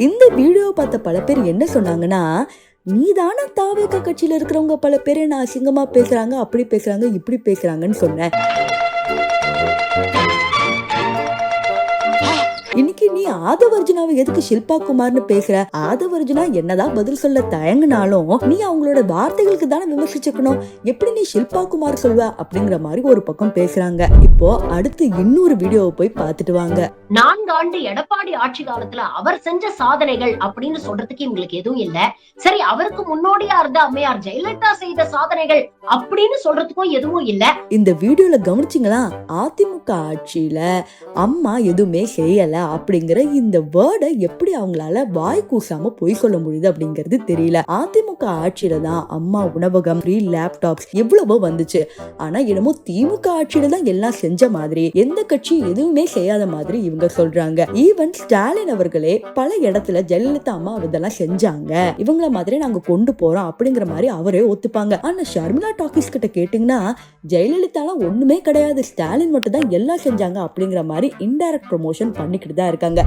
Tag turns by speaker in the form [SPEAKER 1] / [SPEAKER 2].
[SPEAKER 1] இந்த வீடியோ பார்த்த பல பேர் என்ன சொன்னாங்கன்னா, நீதான தாவேகா கட்சியில இருக்கிறவங்க பல பேர் என்ன அசிங்கமா பேசுறாங்க, அப்படி பேசுறாங்க, இப்படி பேசுறாங்கன்னு சொன்ன. இன்னைக்கு நீ ஆதவர்ஜுனாவை எதுக்கு ஷில்பா குமார்னு பேசுற? ஆதவர்ஜுனா என்னதான் பதில் சொல்ல தயங்கினாலும் நீ அவங்களோட வார்த்தைகளுக்கு தானே விமர்சிச்சுக்கணும். எப்படி நீ ஷில்பா குமார் சொல்வ அப்படிங்கிற மாதிரி ஒரு பக்கம் பேசுறாங்க. இப்போ அடுத்து இன்னொரு வீடியோவை போய் பார்த்துட்டு வாங்க.
[SPEAKER 2] 4 ஆண்டு எடப்பாடி ஆட்சி காலத்துல அவர் செஞ்ச சாதனைகள் அப்படின்னு சொல்றதுக்கு இவங்களுக்கு எதுவும் இல்ல. சரி, அவருக்கு முன்னோடியா இருந்த அம்மையார் ஜெயலலிதா செய்த சாதனைகள் அப்படின்னு சொல்றதுக்கும் எதுவும் இல்ல.
[SPEAKER 1] இந்த வீடியோல கவனிச்சிங்களா? அதிமுக ஆட்சியில அம்மா எதுவுமே செய்யல அப்படிங்கிற இந்த வேர்டை எப்படி அவங்களால வாய் கூசாம பொய் சொல்ல முடியுது அப்படிங்கிறது தெரியல. அதிமுக ஆட்சியில தான் அம்மா உணவகம், ஃப்ரீ லேப்டாப்ஸ் எவ்வளவோ வந்துச்சு. ஆனா என்னமோ திமுக ஆட்சியில தான் எல்லாம் செஞ்ச மாதிரி, எந்த கட்சி எதுவுமே செய்யாத மாதிரி இவங்க சொல்றாங்க. ஈவன் ஸ்டாலின் அவர்களே பல இடத்துல ஜெயலலிதா அம்மா இதெல்லாம் செஞ்சாங்க, இவங்கள மாதிரி நாங்க கொண்டு போறோம் அப்படிங்கிற மாதிரி அவரே ஒத்துப்பாங்க. ஆனா ஷர்மிளா டாக்கீஸ் கிட்ட கேட்டீங்கன்னா, ஜெயலலிதாலாம் ஒண்ணுமே கிடையாது, ஸ்டாலின் மட்டும் தான் எல்லாம் செஞ்சாங்க அப்படிங்கிற மாதிரி இன்டைரக்ட் ப்ரமோஷன் பண்ணிக்கிட்டு தான் இருக்காங்க.